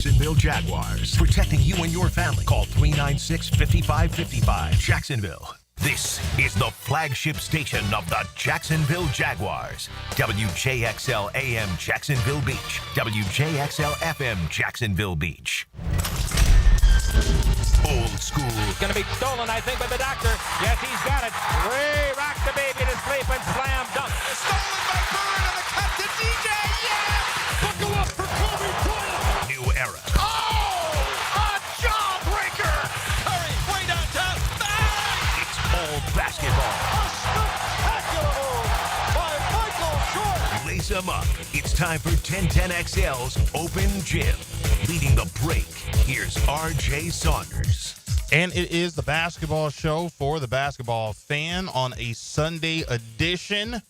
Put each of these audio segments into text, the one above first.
Jacksonville Jaguars, protecting you and your family. Call 396-5555. Jacksonville. This is the flagship station of the Jacksonville Jaguars. WJXL AM Jacksonville Beach. WJXL FM Jacksonville Beach. Old school. Going to be stolen, I think, by the doctor. Yes, he's got it. Ray rocked the baby to sleep and slam dunk. Stolen by Bird and the cut to DJ. Yeah! Buckle up for Kobe Bryant. New era. Oh! A jawbreaker! Curry, way downtown. Bang! It's all basketball. A spectacular move by Michael Jordan. Lace them up. It's time for 1010XL's Open Gym. Leading the break, here's RJ Saunders. And it is the basketball show for the basketball fan on a Sunday edition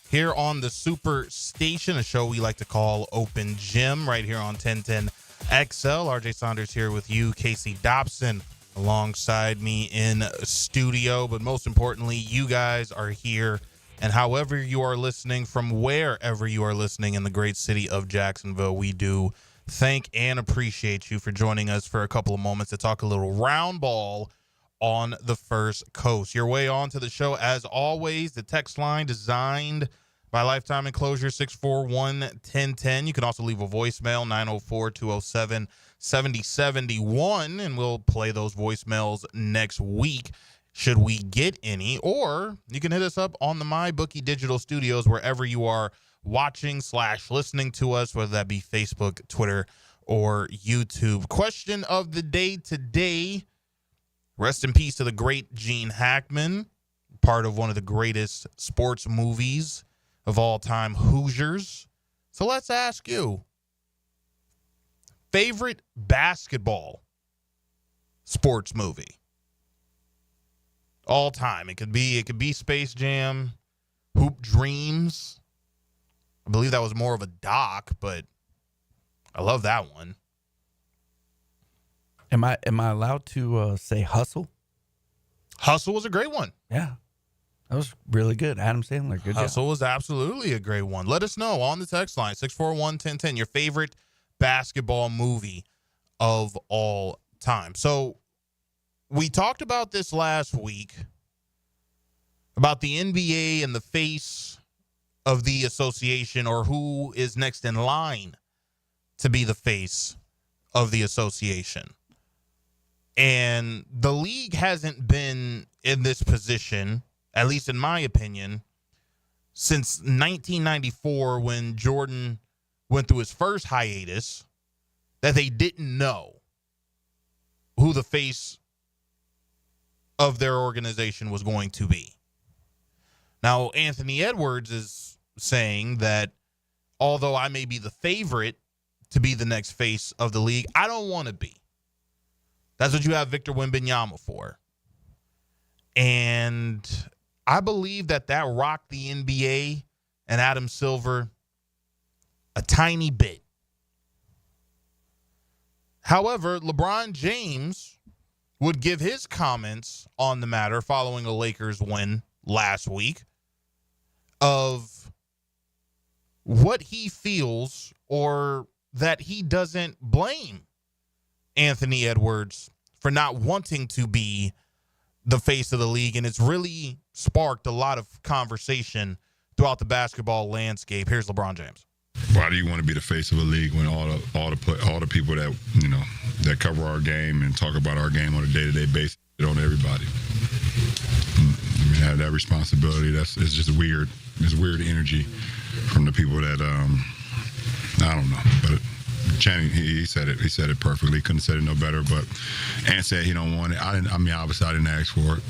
here on the Super Station, a show we like to call Open Gym right here on 1010XL. RJ Saunders here with you, Casey Dobson alongside me in studio. But most importantly, you guys are here. And however you are listening, from wherever you are listening in the great city of Jacksonville, we do thank and appreciate you for joining us for a couple of moments to talk a little round ball on the First Coast. Your way on to the show, as always, the text line designed by Lifetime Enclosure, 641-1010. You can also leave a voicemail, 904-207-7071, and we'll play those voicemails next week should we get any. Or you can hit us up on the MyBookie Digital Studios wherever you are watching / listening to us, whether that be Facebook, Twitter, or YouTube. Question of the day today. Rest in peace to the great Gene Hackman, part of one of the greatest sports movies of all time, Hoosiers. So let's ask you, favorite basketball sports movie all time? It could be Space Jam, Hoop Dreams. I believe that was more of a doc, but I love that one. Am I allowed to say Hustle? Hustle was a great one. Yeah. That was really good. Adam Sandler, good Hustle job. was absolutely a great one. Let us know on the text line, 641-1010, your favorite basketball movie of all time. So we talked about this last week, about the NBA and the face of the association, or who is next in line to be the face of the association. And the league hasn't been in this position, at least in my opinion, since 1994, when Jordan went through his first hiatus, that they didn't know who the face of their organization was going to be. Now, Anthony Edwards is saying that although I may be the favorite to be the next face of the league, I don't want to be. That's what you have Victor Wembanyama for. And I believe that rocked the NBA and Adam Silver a tiny bit. However, LeBron James would give his comments on the matter following a Lakers win last week of what he feels, or that he doesn't blame Anthony Edwards for not wanting to be the face of the league. And it's really sparked a lot of conversation throughout the basketball landscape. Here's LeBron James. Why do you want to be the face of a league when all the people that that cover our game and talk about our game on a day-to-day basis on everybody? I mean, that responsibility, it's just weird. It's weird energy from the people that I don't know. But Channing, he said it. He said it perfectly. Couldn't have said it no better. But Ant said he don't want it. Obviously I didn't ask for it.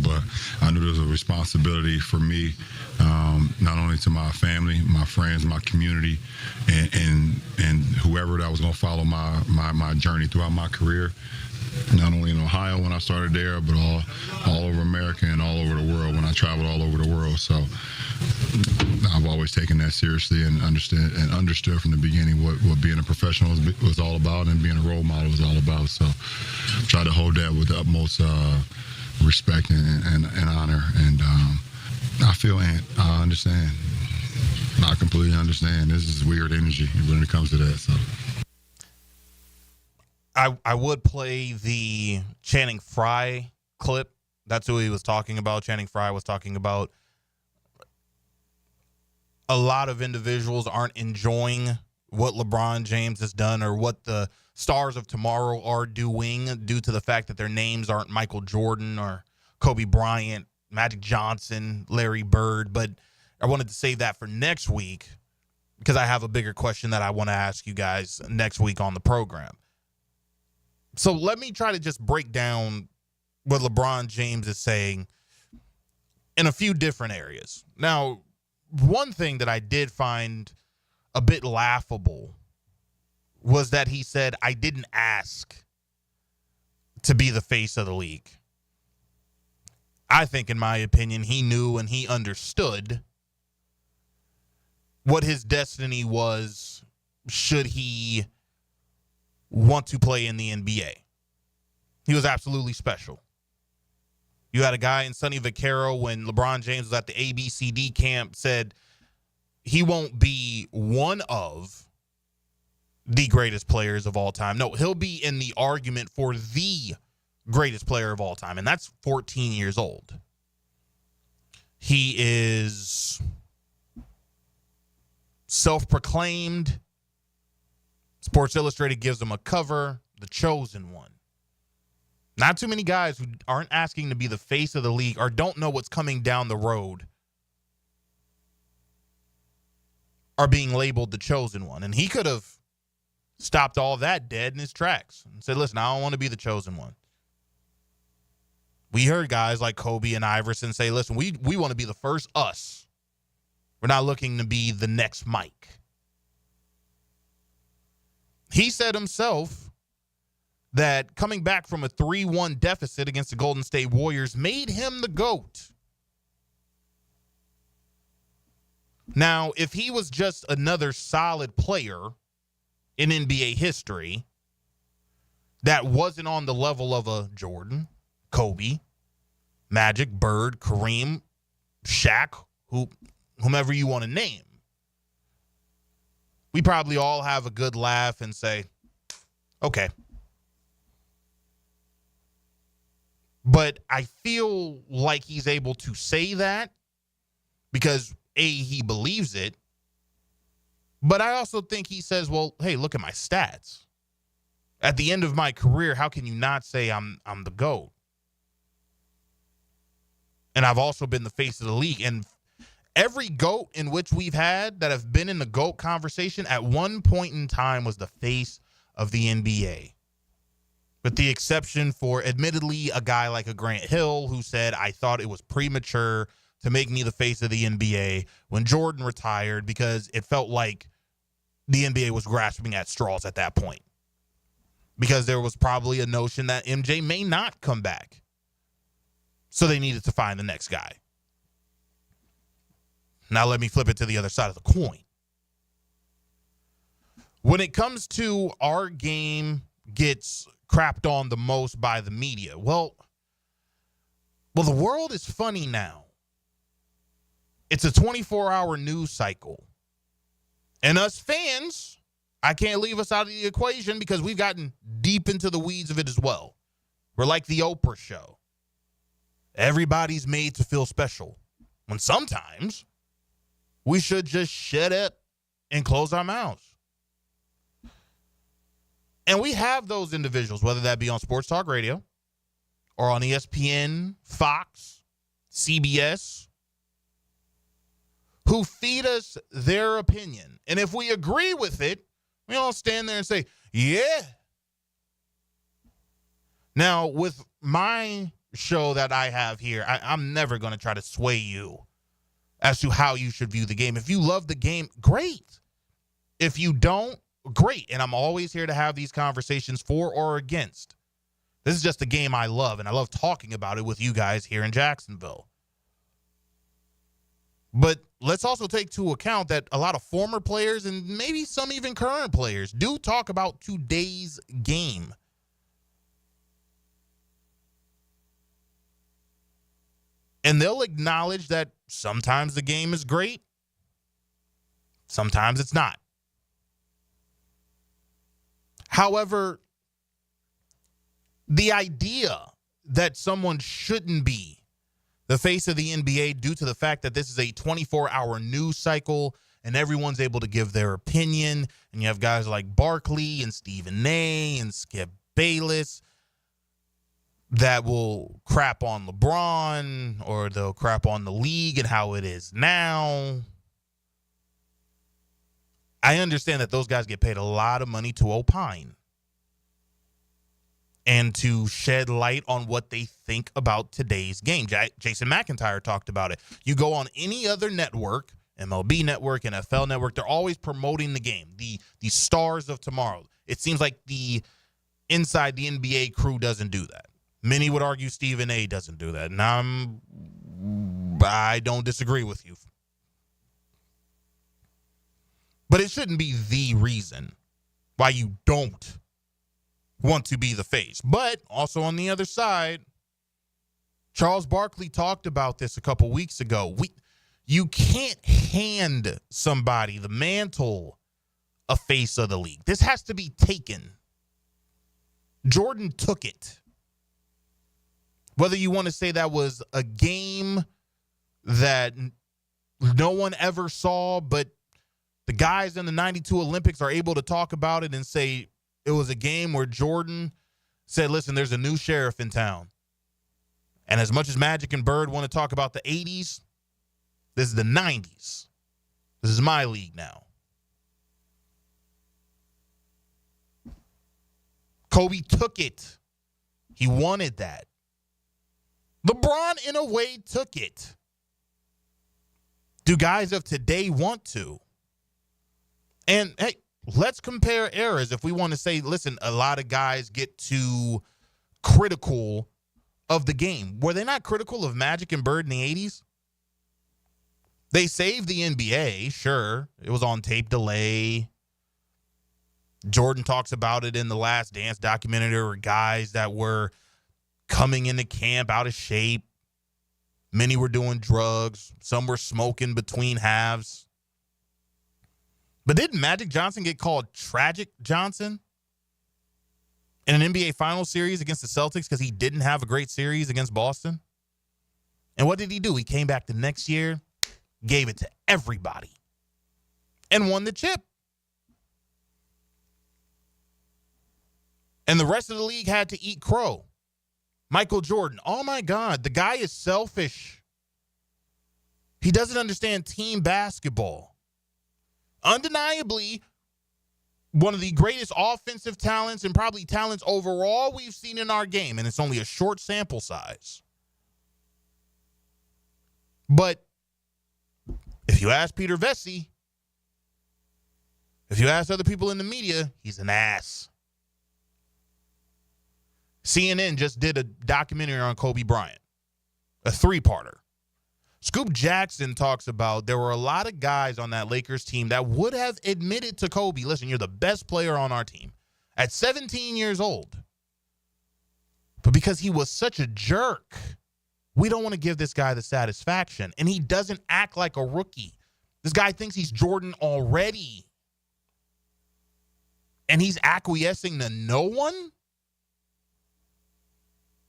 But I knew there was a responsibility for me, not only to my family, my friends, my community, and whoever that was going to follow my journey throughout my career. Not only in Ohio when I started there, but all over America and all over the world when I traveled all over the world. So I've always taken that seriously and understood from the beginning what being a professional was all about and being a role model was all about. So try to hold that with the utmost respect and honor. And I feel, and I understand. I completely understand. This is weird energy when it comes to that. So. I would play the Channing Frye clip. That's who he was talking about. Channing Frye was talking about a lot of individuals aren't enjoying what LeBron James has done or what the stars of tomorrow are doing due to the fact that their names aren't Michael Jordan or Kobe Bryant, Magic Johnson, Larry Bird. But I wanted to save that for next week because I have a bigger question that I want to ask you guys next week on the program. So let me try to just break down what LeBron James is saying in a few different areas. Now, one thing that I did find a bit laughable was that he said, I didn't ask to be the face of the league. I think, in my opinion, he knew and he understood what his destiny was should he want to play in the NBA. He was absolutely special. You had a guy in Sonny Vaccaro when LeBron James was at the ABCD camp said he won't be one of the greatest players of all time. No, he'll be in the argument for the greatest player of all time, and that's 14 years old. He is self-proclaimed. Sports Illustrated gives him a cover, the chosen one. Not too many guys who aren't asking to be the face of the league or don't know what's coming down the road are being labeled the chosen one. And he could have stopped all that dead in his tracks and said, listen, I don't want to be the chosen one. We heard guys like Kobe and Iverson say, listen, we want to be the first us. We're not looking to be the next Mike. He said himself that coming back from a 3-1 deficit against the Golden State Warriors made him the GOAT. Now, if he was just another solid player in NBA history that wasn't on the level of a Jordan, Kobe, Magic, Bird, Kareem, Shaq, whomever you want to name, we probably all have a good laugh and say, okay. But I feel like he's able to say that because, A, he believes it. But I also think he says, well, hey, look at my stats. At the end of my career, how can you not say I'm the GOAT? And I've also been the face of the league. And every GOAT in which we've had that have been in the GOAT conversation at one point in time was the face of the NBA. With the exception for, admittedly, a guy like a Grant Hill who said, I thought it was premature to make me the face of the NBA when Jordan retired because it felt like the NBA was grasping at straws at that point. Because there was probably a notion that MJ may not come back. So they needed to find the next guy. Now let me flip it to the other side of the coin. When it comes to our game gets crapped on the most by the media, well, the world is funny now. It's a 24-hour news cycle. And us fans, I can't leave us out of the equation because we've gotten deep into the weeds of it as well. We're like the Oprah show. Everybody's made to feel special. When sometimes we should just shut up and close our mouths. And we have those individuals, whether that be on Sports Talk Radio or on ESPN, Fox, CBS, who feed us their opinion. And if we agree with it, we all stand there and say, yeah. Now, with my show that I have here, I'm never going to try to sway you as to how you should view the game. If you love the game, great. If you don't, great. And I'm always here to have these conversations for or against. This is just a game I love, and I love talking about it with you guys here in Jacksonville. But let's also take into account that a lot of former players and maybe some even current players do talk about today's game. And they'll acknowledge that sometimes the game is great, sometimes it's not. However, the idea that someone shouldn't be the face of the NBA due to the fact that this is a 24-hour news cycle and everyone's able to give their opinion, and you have guys like Barkley and Stephen A. and Skip Bayless that will crap on LeBron, or they'll crap on the league and how it is now. I understand that those guys get paid a lot of money to opine and to shed light on what they think about today's game. Jason McIntyre talked about it. You go on any other network, MLB Network, NFL Network, they're always promoting the game, the stars of tomorrow. It seems like the inside the NBA crew doesn't do that. Many would argue Stephen A. doesn't do that, and I don't disagree with you. But it shouldn't be the reason why you don't want to be the face. But also on the other side, Charles Barkley talked about this a couple weeks ago. You can't hand somebody the mantle of face of the league. This has to be taken. Jordan took it. Whether you want to say that was a game that no one ever saw, but the guys in the 92 Olympics are able to talk about it and say it was a game where Jordan said, listen, there's a new sheriff in town. And as much as Magic and Bird want to talk about the 80s, this is the 90s. This is my league now. Kobe took it. He wanted that. LeBron, in a way, took it. Do guys of today want to? And, hey, let's compare eras. If we want to say, listen, a lot of guys get too critical of the game. Were they not critical of Magic and Bird in the 80s? They saved the NBA, sure. It was on tape delay. Jordan talks about it in the Last Dance documentary. There were guys that were coming into camp out of shape. Many were doing drugs. Some were smoking between halves. But didn't Magic Johnson get called Tragic Johnson in an NBA Finals series against the Celtics because he didn't have a great series against Boston? And what did he do? He came back the next year, gave it to everybody, and won the chip. And the rest of the league had to eat crow. Michael Jordan, oh my God, the guy is selfish. He doesn't understand team basketball. Undeniably, one of the greatest offensive talents and probably talents overall we've seen in our game, and it's only a short sample size. But if you ask Peter Vesey, if you ask other people in the media, he's an ass. CNN just did a documentary on Kobe Bryant, a 3-parter. Scoop Jackson talks about there were a lot of guys on that Lakers team that would have admitted to Kobe, listen, you're the best player on our team at 17 years old. But because he was such a jerk, we don't want to give this guy the satisfaction. And he doesn't act like a rookie. This guy thinks he's Jordan already. And he's acquiescing to no one?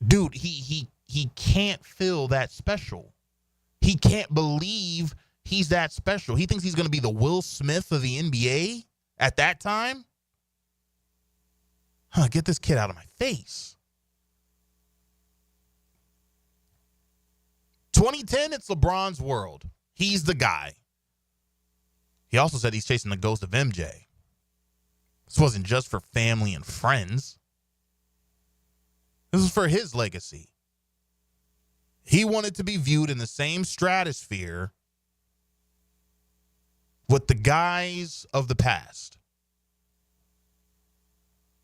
Dude, he can't feel that special. He can't believe he's that special. He thinks he's going to be the Will Smith of the NBA at that time? Get this kid out of my face. 2010, it's LeBron's world. He's the guy. He also said he's chasing the ghost of MJ. This wasn't just for family and friends. This is for his legacy. He wanted to be viewed in the same stratosphere with the guys of the past.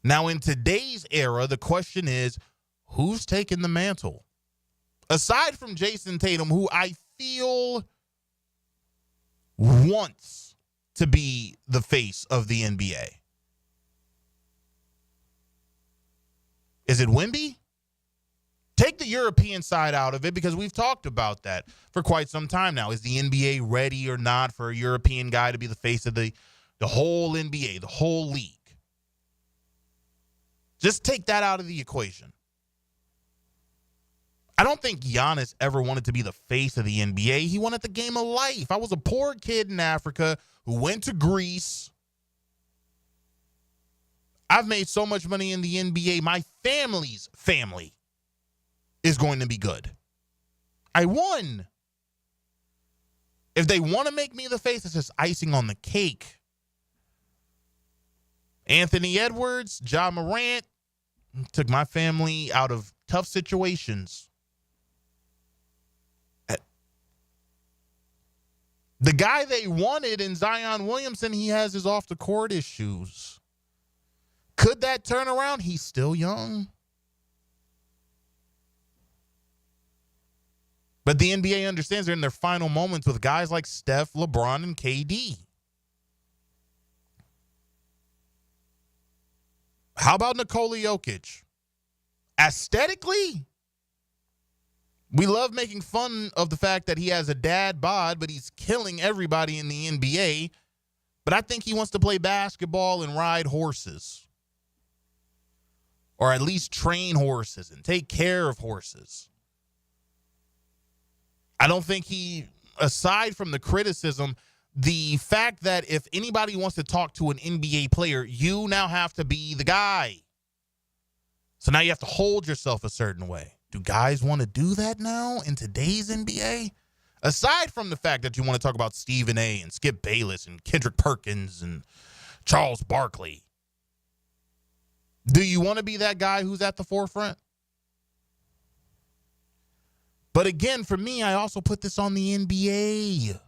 Now, in today's era, the question is, who's taking the mantle? Aside from Jason Tatum, who I feel wants to be the face of the NBA. Is it Wemby? Take the European side out of it because we've talked about that for quite some time now. Is the NBA ready or not for a European guy to be the face of the whole NBA, the whole league? Just take that out of the equation. I don't think Giannis ever wanted to be the face of the NBA. He wanted the game of life. I was a poor kid in Africa who went to Greece. I've made so much money in the NBA. My family's family is going to be good. I won. If they want to make me the face, it's just icing on the cake. Anthony Edwards, Ja Morant took my family out of tough situations. The guy they wanted in Zion Williamson, he has his off-the-court issues. Could that turn around? He's still young. But the NBA understands they're in their final moments with guys like Steph, LeBron, and KD. How about Nikola Jokic? Aesthetically, we love making fun of the fact that he has a dad bod, but he's killing everybody in the NBA. But I think he wants to play basketball and ride horses. Or at least train horses and take care of horses. I don't think he, aside from the criticism, the fact that if anybody wants to talk to an NBA player, you now have to be the guy. So now you have to hold yourself a certain way. Do guys want to do that now in today's NBA? Aside from the fact that you want to talk about Stephen A. and Skip Bayless and Kendrick Perkins and Charles Barkley, do you want to be that guy who's at the forefront? But again, for me, I also put this on the NBA.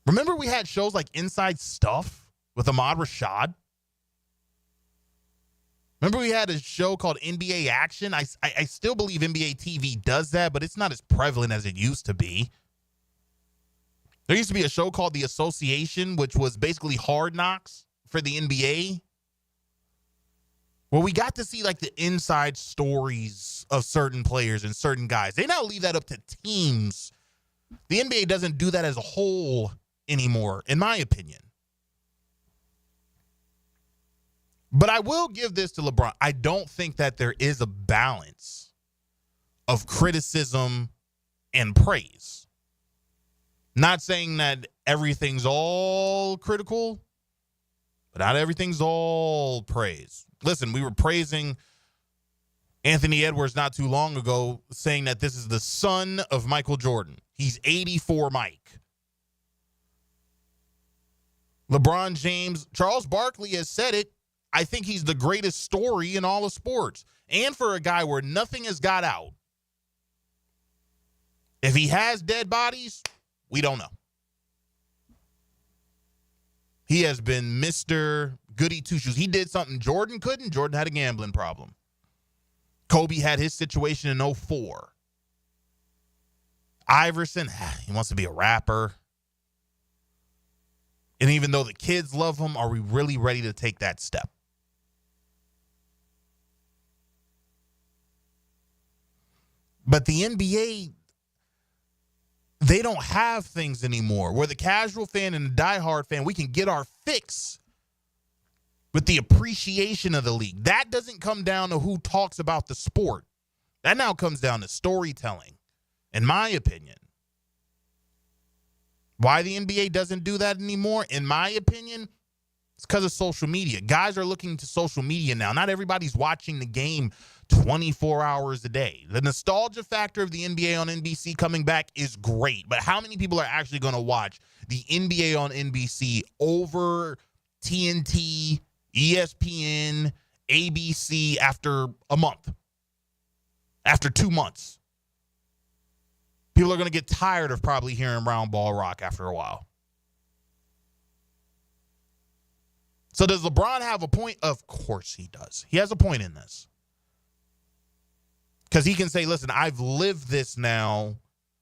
Remember we had shows like Inside Stuff with Ahmad Rashad? Remember we had a show called NBA Action? I still believe NBA TV does that, but it's not as prevalent as it used to be. There used to be a show called The Association, which was basically Hard Knocks for the NBA. Well, we got to see like the inside stories of certain players and certain guys. They now leave that up to teams. The NBA doesn't do that as a whole anymore, in my opinion. But I will give this to LeBron. I don't think that there is a balance of criticism and praise. Not saying that everything's all critical, but not everything's all praise. Listen, we were praising Anthony Edwards not too long ago, saying that this is the son of Michael Jordan. He's 84 Mike. LeBron James, Charles Barkley has said it. I think he's the greatest story in all of sports. And for a guy where nothing has got out, if he has dead bodies, we don't know. He has been Mr. Goody Two-Shoes. He did something Jordan couldn't. Jordan had a gambling problem. Kobe had his situation in 2004. Iverson, he wants to be a rapper. And even though the kids love him, are we really ready to take that step? But the NBA, they don't have things anymore where the casual fan and the diehard fan, we can get our fix with the appreciation of the league. That doesn't come down to who talks about the sport. That now comes down to storytelling, in my opinion. Why the NBA doesn't do that anymore, in my opinion, it's because of social media. Guys are looking to social media now. Not everybody's watching the game 24 hours a day. The nostalgia factor of the NBA on NBC coming back is great, but how many people are actually going to watch the NBA on NBC over TNT, ESPN, ABC after a month, after 2 months? People are going to get tired of probably hearing Round Ball Rock after a while. So does LeBron have a point? Of course he does. He has a point in this. Because he can say, listen, I've lived this now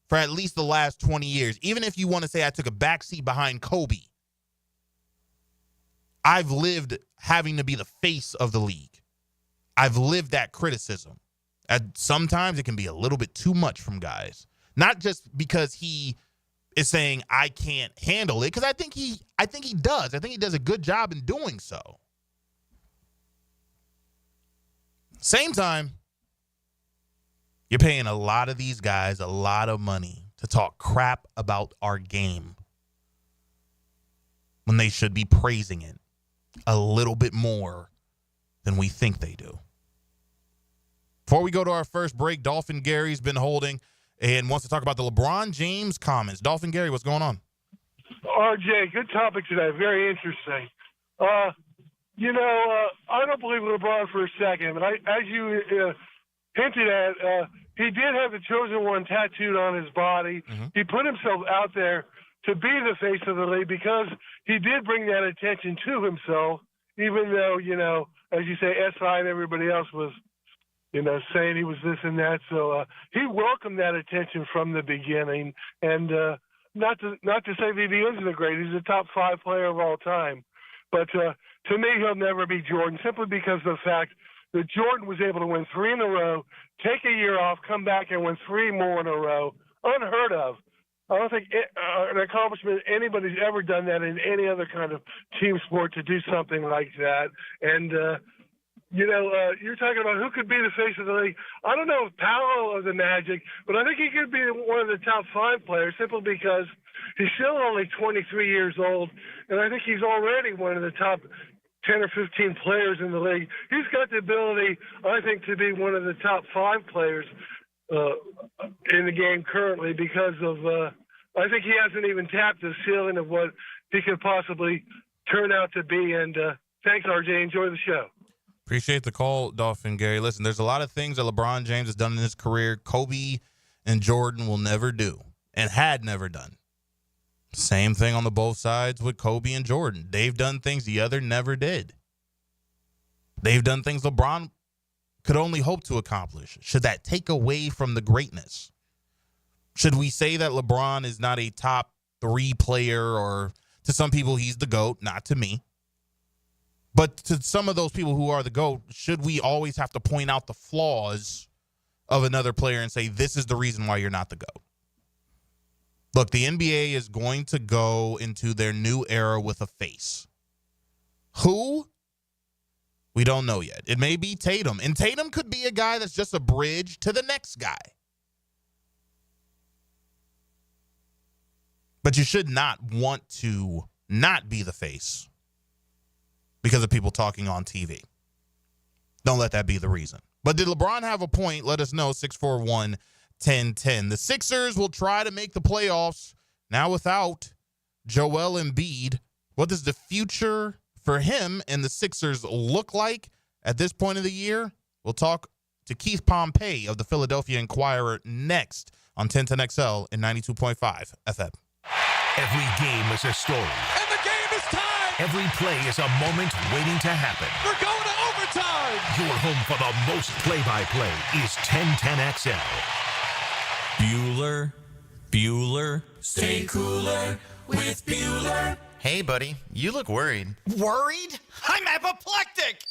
for at least the last 20 years. Even if you want to say I took a backseat behind Kobe, I've lived having to be the face of the league. I've lived that criticism. And sometimes it can be a little bit too much from guys. Not just because he is saying I can't handle it, because I think he does. I think he does a good job in doing so. Same time, You're paying a lot of these guys a lot of money to talk crap about our game when they should be praising it a little bit more than we think they do. Before we go to our first break, Dolphin Gary's been holding and wants to talk about the LeBron James comments. Dolphin Gary, what's going on? RJ, good topic today. Very interesting. I don't believe LeBron for a second, but as you hinted at, he did have the chosen one tattooed on his body. Mm-hmm. He put himself out there to be the face of the league because he did bring that attention to himself, even though, as you say, SI and everybody else was, saying he was this and that. So he welcomed that attention from the beginning. And not to say that he isn't a great, he's a top 5 player of all time. But to me, he'll never be Jordan, simply because of the fact that Jordan was able to win 3 in a row, take a year off, come back and win 3 more in a row. Unheard of. I don't think an accomplishment anybody's ever done that in any other kind of team sport, to do something like that. And, you're talking about who could be the face of the league. I don't know if Powell or the Magic, but I think he could be one of the top 5 players simply because he's still only 23 years old, and I think he's already one of the top 10 or 15 players in the league. He's got the ability, I think, to be one of the top 5 players in the game currently because of I think he hasn't even tapped the ceiling of what he could possibly turn out to be. And thanks, RJ. Enjoy the show. Appreciate the call, Dolphin Gary. Listen, there's a lot of things that LeBron James has done in his career Kobe and Jordan will never do and had never done. Same thing on the both sides with Kobe and Jordan. They've done things the other never did. They've done things LeBron could only hope to accomplish. Should that take away from the greatness? Should we say that LeBron is not a top 3 player, or to some people he's the GOAT? Not to me. But to some of those people who are the GOAT, should we always have to point out the flaws of another player and say, this is the reason why you're not the GOAT? Look, the NBA is going to go into their new era with a face. Who? We don't know yet. It may be Tatum. And Tatum could be a guy that's just a bridge to the next guy. But you should not want to not be the face because of people talking on TV. Don't let that be the reason. But did LeBron have a point? Let us know, 641-1010. The Sixers will try to make the playoffs now without Joel Embiid. What does the future for him and the Sixers look like at this point of the year? We'll talk to Keith Pompey of the Philadelphia Inquirer next on 1010XL and 92.5 FM. Every game is a story. And the game is tied. Every play is a moment waiting to happen. We're going to overtime. Your home for the most play-by-play is 1010XL. Bueller, stay cooler with Bueller. Hey, buddy, you look worried. Worried? I'm apoplectic.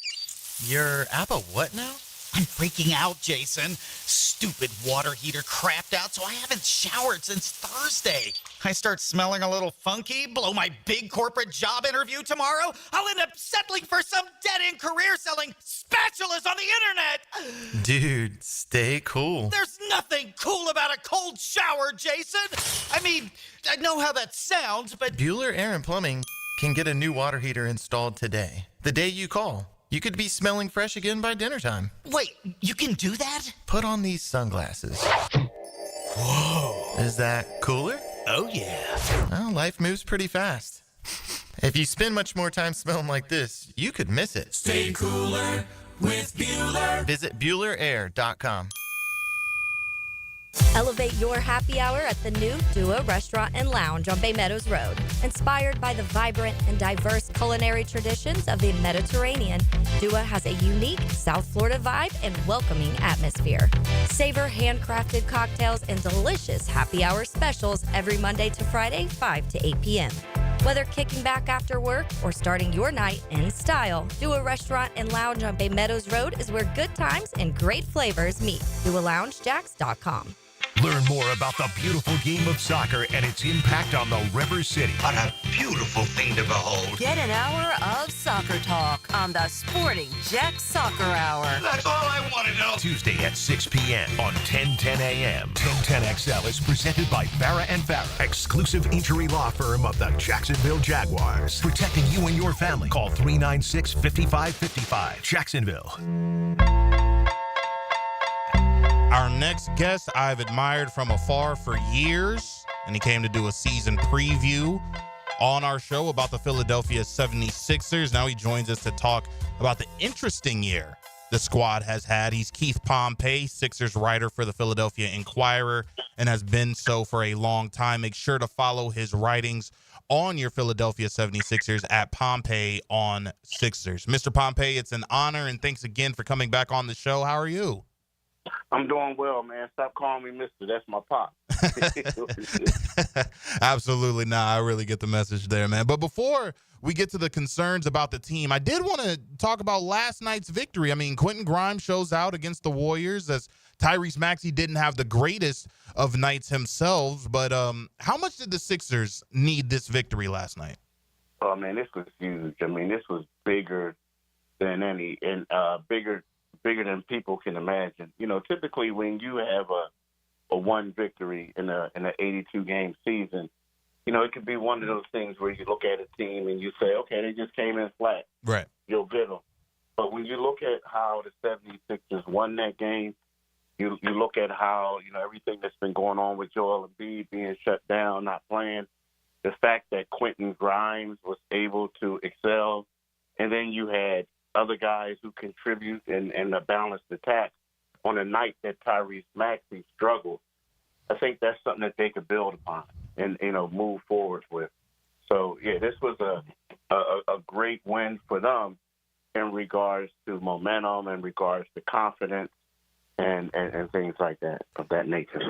You're what now? I'm freaking out, Jason. Stupid water heater crapped out, so I haven't showered since Thursday. I start smelling a little funky, blow my big corporate job interview tomorrow. I'll end up settling for some dead-end career selling spatulas on the internet. Dude, stay cool. There's nothing cool about a cold shower, Jason. I mean, I know how that sounds, but Bueller Air and Plumbing can get a new water heater installed today. The day you call. You could be smelling fresh again by dinner time. Wait, you can do that? Put on these sunglasses. Whoa. Is that cooler? Oh, yeah. Well, life moves pretty fast. If you spend much more time smelling like this, you could miss it. Stay cooler with Bueller. Visit BuellerAir.com. Elevate your happy hour at the new Dua Restaurant and Lounge on Bay Meadows Road. Inspired by the vibrant and diverse culinary traditions of the Mediterranean, Dua has a unique South Florida vibe and welcoming atmosphere. Savor handcrafted cocktails and delicious happy hour specials every Monday to Friday, 5 to 8 p.m. Whether kicking back after work or starting your night in style, Dua Restaurant and Lounge on Bay Meadows Road is where good times and great flavors meet. DuaLoungeJax.com. Learn more about the beautiful game of soccer and its impact on the River City. What a beautiful thing to behold. Get an hour of soccer talk on the Sporting Jack Soccer Hour. That's all I want to know. Tuesday at 6 p.m. on 1010 a.m. 1010XL is presented by Farah and Farah, exclusive injury law firm of the Jacksonville Jaguars. Protecting you and your family. Call 396-5555. Jacksonville. Our next guest I've admired from afar for years, and he came to do a season preview on our show about the Philadelphia 76ers. Now he joins us to talk about the interesting year the squad has had. He's Keith Pompey, Sixers writer for the Philadelphia Inquirer, and has been so for a long time. Make sure to follow his writings on your Philadelphia 76ers at Pompey on Sixers. Mr. Pompey, it's an honor, and thanks again for coming back on the show. How are you? I'm doing well, man. Stop calling me mister. That's my pop. Absolutely not. I really get the message there, man. But before we get to the concerns about the team, I did want to talk about last night's victory. I mean, Quentin Grimes shows out against the Warriors as Tyrese Maxey didn't have the greatest of nights himself. But how much did the Sixers need this victory last night? Oh, man, this was huge. I mean, this was bigger than any and bigger than people can imagine. You know, typically when you have a one victory in an 82-game season, you know, it could be one of those things where you look at a team and you say, okay, they just came in flat. Right. You'll get them. But when you look at how the 76ers won that game, you look at how, you know, everything that's been going on with Joel Embiid being shut down, not playing, the fact that Quentin Grimes was able to excel, and then you had other guys who contribute and a balanced attack on a night that Tyrese Maxey struggled. I think that's something that they could build upon and, you know, move forward with. So, yeah, this was a great win for them in regards to momentum, in regards to confidence, and things like that, of that nature.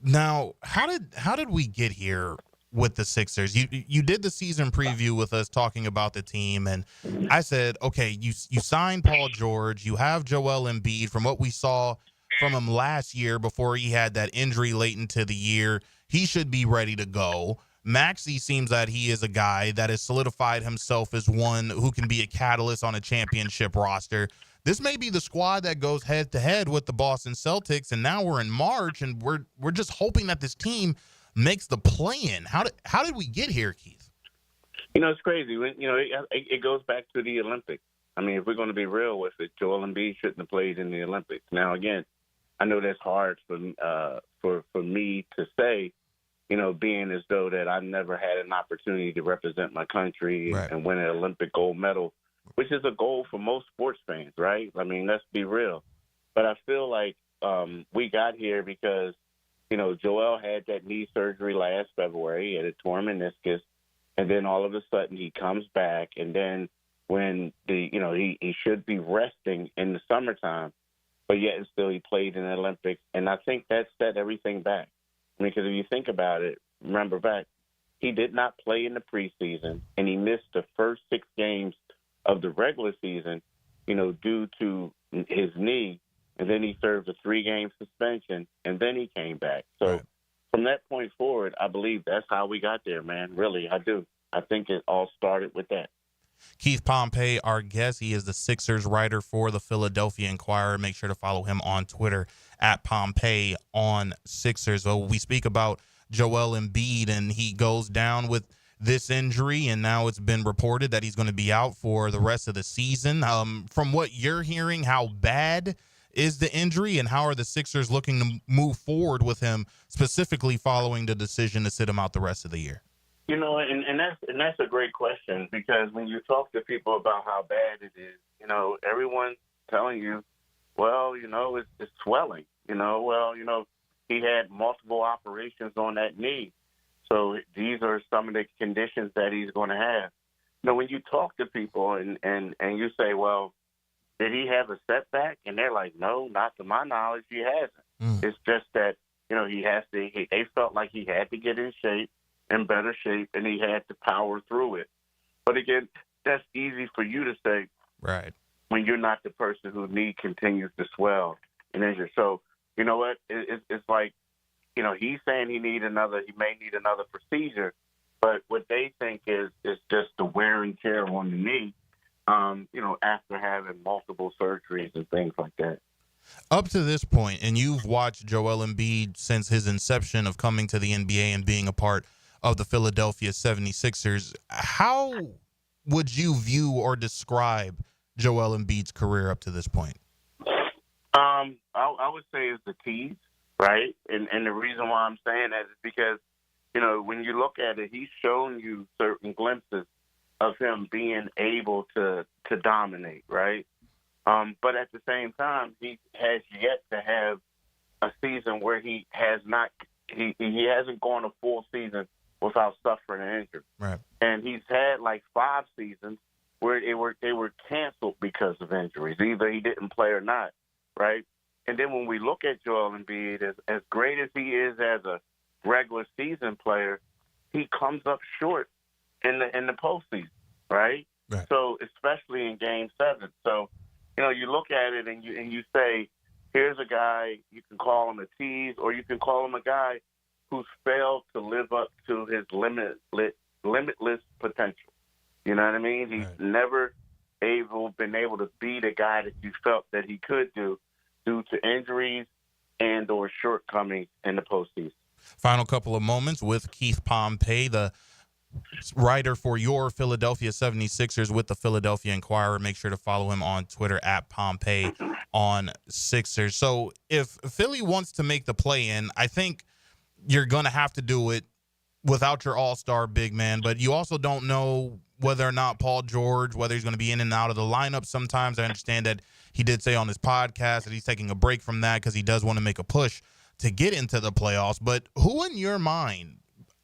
Now, how did we get here with the Sixers? You did the season preview with us talking about the team, and I said, okay, you signed Paul George, you have Joel Embiid. From what we saw from him last year before he had that injury late into the year, he should be ready to go. Maxey seems that he is a guy that has solidified himself as one who can be a catalyst on a championship roster. This may be the squad that goes head-to-head with the Boston Celtics, and now we're in March, and we're just hoping that this team makes the play-in. How did we get here, Keith? You know, it's crazy. You know, it goes back to the Olympics. I mean, if we're going to be real with it, Joel Embiid shouldn't have played in the Olympics. Now, again, I know that's hard for me to say, you know, being as though that I never had an opportunity to represent my country and win an Olympic gold medal, which is a goal for most sports fans, right? I mean, let's be real. But I feel like we got here because, you know, Joel had that knee surgery last February. He had a torn meniscus, and then all of a sudden he comes back, and then when he should be resting in the summertime, but yet and still he played in the Olympics, and I think that set everything back. I mean, because if you think about it, remember back, he did not play in the preseason, and he missed the first 6 games of the regular season, you know, due to his knee. And then he served a 3-game suspension, and then he came back. So from that point forward, I believe that's how we got there, man. Really, I do. I think it all started with that. Keith Pompey, our guest. He is the Sixers writer for the Philadelphia Inquirer. Make sure to follow him on Twitter at Pompey on Sixers. So we speak about Joel Embiid, and he goes down with this injury, and now it's been reported that he's going to be out for the rest of the season. From what you're hearing, how bad is the injury, and how are the Sixers looking to move forward with him, specifically following the decision to sit him out the rest of the year? You know, and that's a great question, because when you talk to people about how bad it is, you know, everyone's telling you, well, you know, it's swelling. You know, well, you know, he had multiple operations on that knee, so these are some of the conditions that he's going to have. You know, when you talk to people and you say, well, did he have a setback? And they're like, no, not to my knowledge, he hasn't. It's just that, you know, they felt like he had to get in better shape, and he had to power through it. But again, that's easy for you to say, right, when you're not the person whose knee continues to swell and injure. So, you know what? It's like he's saying he may need another procedure, but what they think is just the wear and tear on the knee, after having multiple surgeries and things like that. Up to this point, and you've watched Joel Embiid since his inception of coming to the NBA and being a part of the Philadelphia 76ers, how would you view or describe Joel Embiid's career up to this point? I would say it's the tease, right? And the reason why I'm saying that is because, when you look at it, he's shown you certain glimpses of him being able to dominate, right? But at the same time, he has yet to have a season where he hasn't gone a full season without suffering an injury. Right. And he's had like 5 seasons where they were canceled because of injuries. Either he didn't play or not, right? And then when we look at Joel Embiid, as great as he is as a regular season player, he comes up short in the postseason, right? Right. So especially in Game 7. So, you look at it and you say, here's a guy, you can call him a tease, or you can call him a guy who's failed to live up to his limitless potential. You know what I mean? He's never been able to be the guy that you felt that he could do due to injuries and or shortcomings in the postseason. Final couple of moments with Keith Pompey, the writer for your Philadelphia 76ers with the Philadelphia Inquirer. Make sure to follow him on Twitter at Pompey on Sixers. So if Philly wants to make the play-in, I think you're going to have to do it without your all-star big man, but you also don't know whether or not Paul George, whether he's going to be in and out of the lineup sometimes. I understand that he did say on his podcast that he's taking a break from that because he does want to make a push to get into the playoffs. But who in your mind,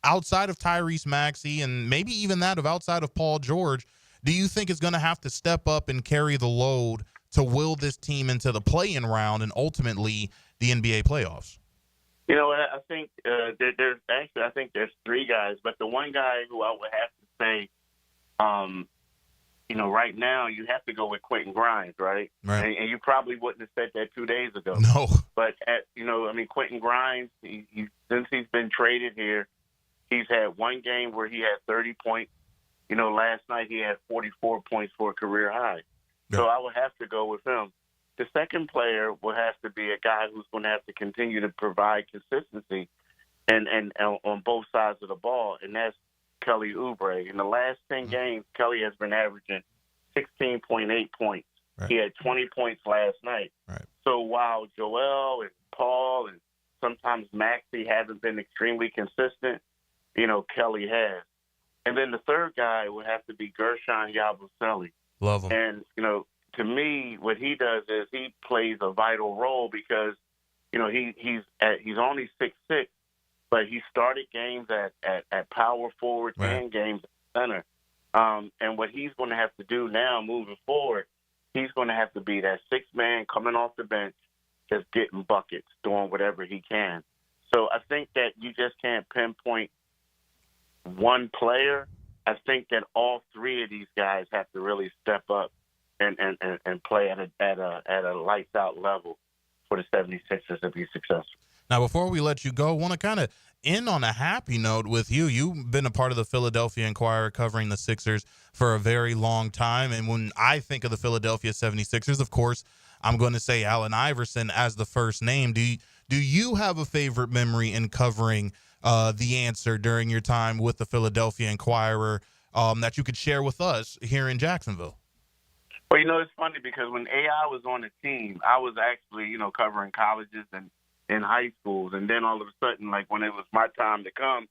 outside of Tyrese Maxey and maybe even that of outside of Paul George, do you think is going to have to step up and carry the load to will this team into the play-in round and ultimately the NBA playoffs? I think there's 3 guys, but the one guy who I would have to say, right now you have to go with Quentin Grimes, right? Right. And you probably wouldn't have said that 2 days ago. No. But Quentin Grimes, since he's been traded here, he's had one game where he had 30 points. Last night he had 44 points for a career high. Yeah. So I would have to go with him. The second player will have to be a guy who's going to have to continue to provide consistency and on both sides of the ball, and that's Kelly Oubre. In the last 10 games, Kelly has been averaging 16.8 points. Right. He had 20 points last night. Right. So while Joel and Paul and sometimes Maxey haven't been extremely consistent, Kelly has. And then the third guy would have to be Gershon Yabusele. Love him. And, to me, what he does is he plays a vital role because, he's only 6'6", but he started games at power forward and games at center. And what he's going to have to do now moving forward, he's going to have to be that 6th man coming off the bench, just getting buckets, doing whatever he can. So I think that you just can't pinpoint one player. I think that all 3 of these guys have to really step up and play at a lights out level for the 76ers to be successful. Now, before we let you go, I want to kind of end on a happy note with you. You've been a part of the Philadelphia Inquirer covering the Sixers for a very long time. And when I think of the Philadelphia 76ers, of course, I'm going to say Allen Iverson as the first name. Do you have a favorite memory in covering the answer during your time with the Philadelphia Inquirer that you could share with us here in Jacksonville? Well, it's funny because when AI was on the team, I was actually, covering colleges and in high schools. And then all of a sudden, like when it was my time to come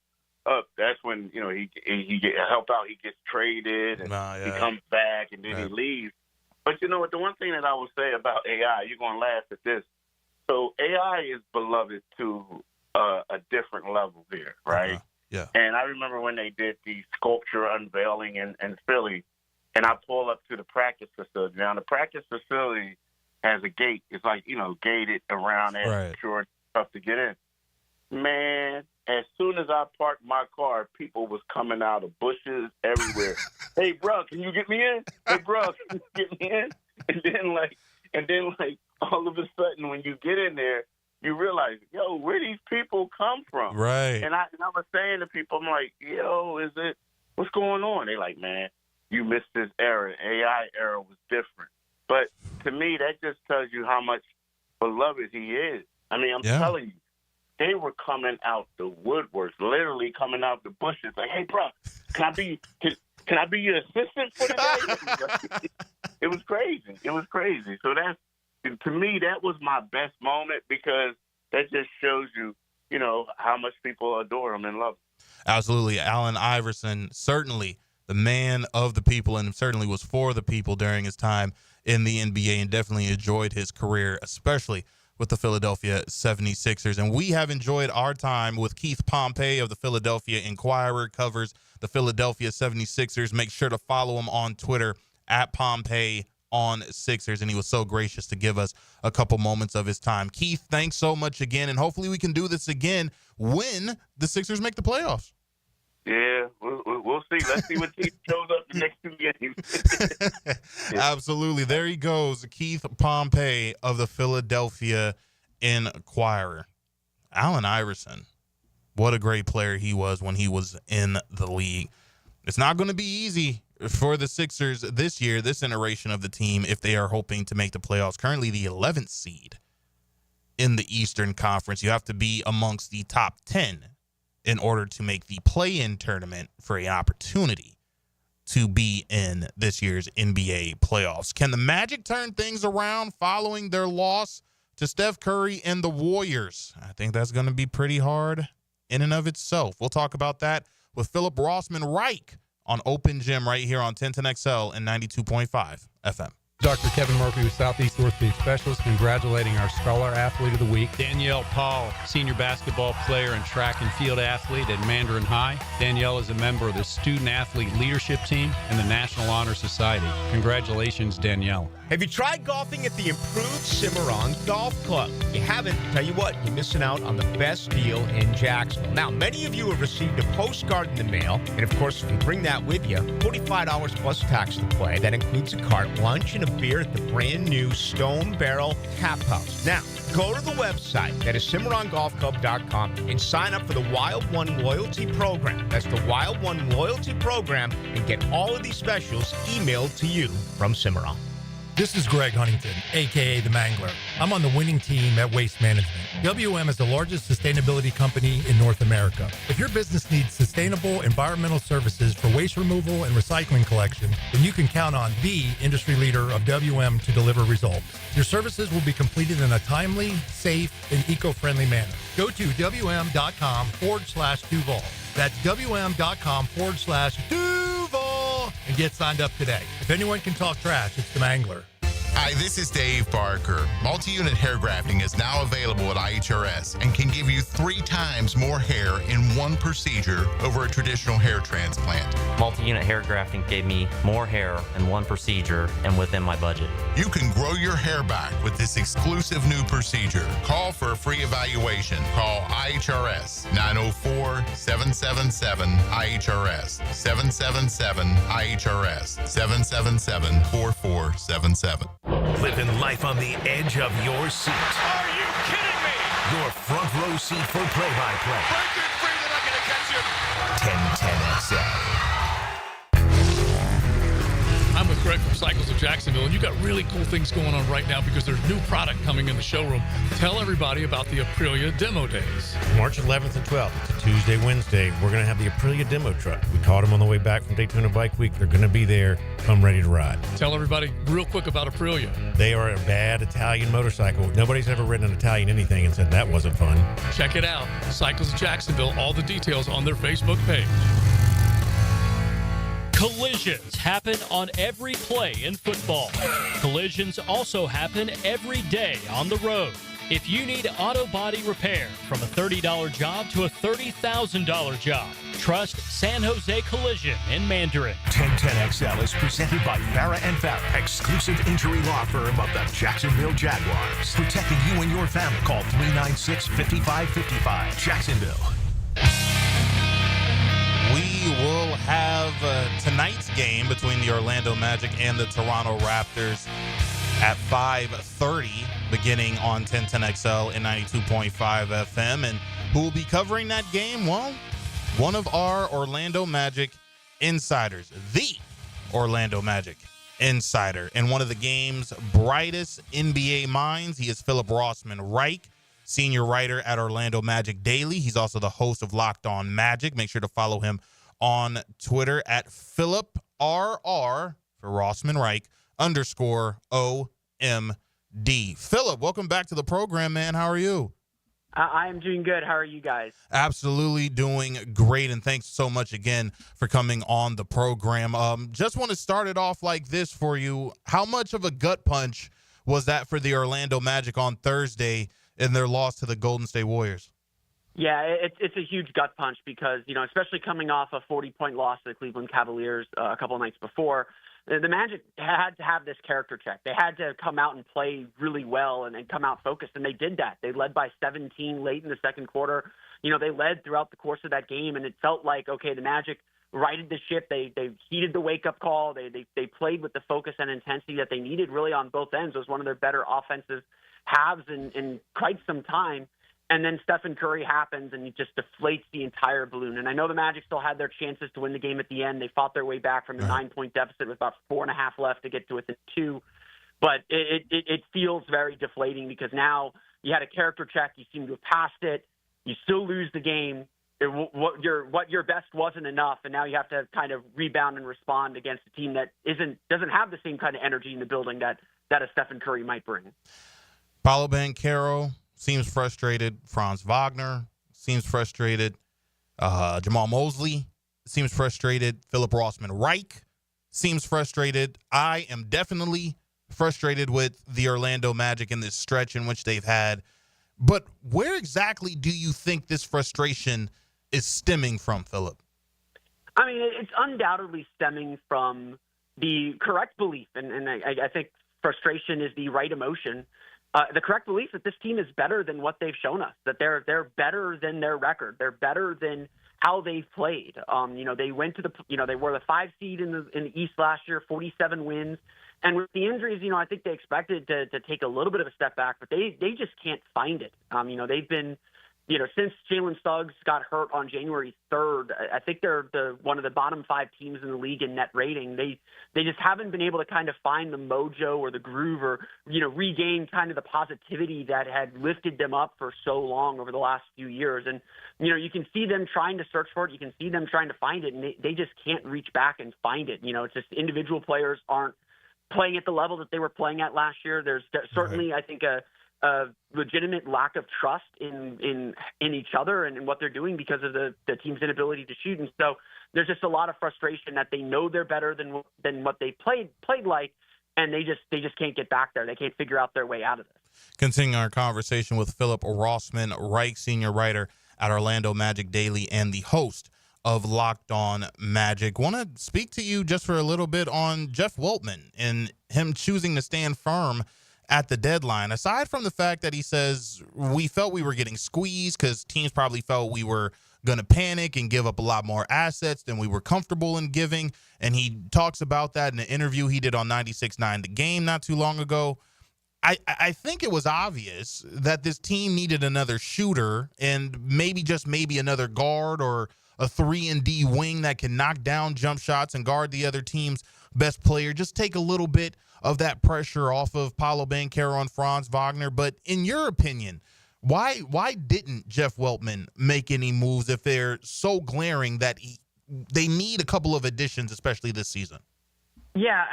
up, that's when, he get help out. He gets traded and he comes back and then he leaves. But the one thing that I will say about AI, you're going to laugh at this. So AI is beloved to a different level here, right? Yeah. And I remember when they did the sculpture unveiling in Philly, and I pull up to the practice facility. Now, the practice facility has a gate. It's like, gated around there, sure tough to get in. Man, as soon as I parked my car, people was coming out of bushes everywhere. Hey, bro, can you get me in? Hey, bro, can you get me in? And then, all of a sudden, when you get in there, you realize, yo, where these people come from? Right. And I was saying to people, I'm like, yo, what's going on? They like, man, you missed this era. AI era was different. But to me, that just tells you how much beloved he is. I mean, I'm telling you, they were coming out the woodworks, literally coming out the bushes. Like, hey, bro, can I be your assistant for the day? It was crazy. It was crazy. So to me, that was my best moment because that just shows you, how much people adore him and love him. Absolutely. Allen Iverson, certainly the man of the people, and certainly was for the people during his time in the NBA, and definitely enjoyed his career, especially with the Philadelphia 76ers. And we have enjoyed our time with Keith Pompey of the Philadelphia Inquirer, covers the Philadelphia 76ers. Make sure to follow him on Twitter at Pompey on Sixers, and he was so gracious to give us a couple moments of his time. Keith, thanks so much again, and hopefully we can do this again when the Sixers make the playoffs. Yeah, we'll see. Let's see what team shows up the next 2 games. Absolutely. There he goes, Keith Pompey of the Philadelphia Inquirer. Allen Iverson, what a great player he was when he was in the league. It's not going to be easy for the Sixers this year, this iteration of the team, if they are hoping to make the playoffs. Currently the 11th seed in the Eastern Conference. You have to be amongst the top 10 in order to make the play-in tournament for an opportunity to be in this year's NBA playoffs. Can the Magic turn things around following their loss to Steph Curry and the Warriors? I think that's going to be pretty hard in and of itself. We'll talk about that with Philip Rossman-Reich on Open Gym right here on 1010XL and 92.5 FM. Dr. Kevin Murphy with Southeast Orthopedic Specialist, congratulating our Scholar Athlete of the Week. Danielle Paul, senior basketball player and track and field athlete at Mandarin High. Danielle is a member of the Student Athlete Leadership Team and the National Honor Society. Congratulations, Danielle. Have you tried golfing at the improved Cimarron Golf Club? If you haven't, tell you what, you're missing out on the best deal in Jacksonville. Now, many of you have received a postcard in the mail, and of course, if you bring that with you, $45 plus tax to play. That includes a cart, lunch, and a beer at the brand new Stone Barrel Tap House. Now, go to the website, that is CimarronGolfClub.com, and sign up for the Wild One Loyalty Program. That's the Wild One Loyalty Program, and get all of these specials emailed to you from Cimarron. This is Greg Huntington, a.k.a. The Mangler. I'm on the winning team at Waste Management. WM is the largest sustainability company in North America. If your business needs sustainable environmental services for waste removal and recycling collection, then you can count on the industry leader of WM to deliver results. Your services will be completed in a timely, safe, and eco-friendly manner. Go to WM.com/Duval. That's WM.com/Duval and get signed up today. If anyone can talk trash, it's The Mangler. Hi, this is Dave Barker. Multi-unit hair grafting is now available at IHRS and can give you 3 times more hair in one procedure over a traditional hair transplant. Multi-unit hair grafting gave me more hair in one procedure and within my budget. You can grow your hair back with this exclusive new procedure. Call for a free evaluation. Call IHRS 904-777-IHRS 777-IHRS 777-4477. Living life on the edge of your seat. Are you kidding me? Your front row seat for play-by-play. Break it free, they're not going to catch you. 1010XL. I'm with Greg from Cycles of Jacksonville, and you got really cool things going on right now because there's new product coming in the showroom. Tell everybody about the Aprilia Demo Days. March 11th and 12th. It's a Tuesday, Wednesday. We're going to have the Aprilia Demo Truck. We caught them on the way back from Daytona Bike Week. They're going to be there. Come ready to ride. Tell everybody real quick about Aprilia. They are a bad Italian motorcycle. Nobody's ever ridden an Italian anything and said that wasn't fun. Check it out. Cycles of Jacksonville. All the details on their Facebook page. Collisions happen on every play in football. Collisions also happen every day on the road. If you need auto body repair, from a $30 job to a $30,000 job, trust San Jose Collision in Mandarin. 1010XL is presented by Farah & Farah, exclusive injury law firm of the Jacksonville Jaguars. Protecting you and your family. Call 396-5555. Jacksonville. We will have tonight's game between the Orlando Magic and the Toronto Raptors at 5:30, beginning on 1010XL and 92.5 FM. And who will be covering that game? Well, one of our Orlando Magic insiders, the Orlando Magic insider, and one of the game's brightest NBA minds. He is Philip Rossman Reich, senior writer at Orlando Magic Daily. He's also the host of Locked On Magic. Make sure to follow him on Twitter at PhilipRR for Rossman Reich _OMD. Philip, welcome back to the program, man. How are you? I am doing good. How are you guys? Absolutely doing great, and thanks so much again for coming on the program. Just want to start it off like this for you. How much of a gut punch was that for the Orlando Magic on Thursday in their loss to the Golden State Warriors? Yeah, it's a huge gut punch because, especially coming off a 40-point loss to the Cleveland Cavaliers a couple of nights before, the Magic had to have this character check. They had to come out and play really well and come out focused, and they did that. They led by 17 late in the second quarter. They led throughout the course of that game, and it felt like, okay, the Magic righted the ship. They heeded the wake-up call. They played with the focus and intensity that they needed really on both ends. It was one of their better offensive halves in quite some time. And then Stephen Curry happens, and he just deflates the entire balloon. And I know the Magic still had their chances to win the game at the end. They fought their way back from a 9-point deficit with about 4.5 left to get to within 2. But it feels very deflating because now you had a character check. You seem to have passed it. You still lose the game. What your best wasn't enough, and now you have to kind of rebound and respond against a team that doesn't have the same kind of energy in the building that a Stephen Curry might bring. Paolo Banchero seems frustrated. Franz Wagner seems frustrated. Jamal Mosley seems frustrated. Philip Rossman Reich seems frustrated. I am definitely frustrated with the Orlando Magic in this stretch in which they've had. But where exactly do you think this frustration is stemming from, Philip? I mean, it's undoubtedly stemming from the correct belief, and I think frustration is the right emotion. The correct belief that this team is better than what they've shown us, that they're better than their record. They're better than how they've played. They went to they were the 5 seed in the East last year, 47 wins. And with the injuries, I think they expected to take a little bit of a step back, but they just can't find it. They've been, since Jalen Suggs got hurt on January 3rd, I think they're one of the bottom 5 teams in the league in net rating. They just haven't been able to kind of find the mojo or the groove or, regain kind of the positivity that had lifted them up for so long over the last few years. And, you can see them trying to search for it. You can see them trying to find it, and they just can't reach back and find it. It's just individual players aren't playing at the level that they were playing at last year. There's certainly, I think, a legitimate lack of trust in each other and in what they're doing because of the team's inability to shoot. And so there's just a lot of frustration that they know they're better than what they played like, and they just can't get back there. They can't figure out their way out of this. Continuing our conversation with Philip Rossman Reich, senior writer at Orlando Magic Daily and the host of Locked On Magic. Want to speak to you just for a little bit on Jeff Weltman and him choosing to stand firm at the deadline. Aside from the fact that he says we felt we were getting squeezed because teams probably felt we were going to panic and give up a lot more assets than we were comfortable in giving, and he talks about that in an interview he did on 96.9 The Game not too long ago. I think it was obvious that this team needed another shooter and maybe another guard or a 3-and-D wing that can knock down jump shots and guard the other team's best player. Just take a little bit of that pressure off of Paolo Banchero and Franz Wagner. But in your opinion, why didn't Jeff Weltman make any moves if they're so glaring that they need a couple of additions, especially this season? Yeah,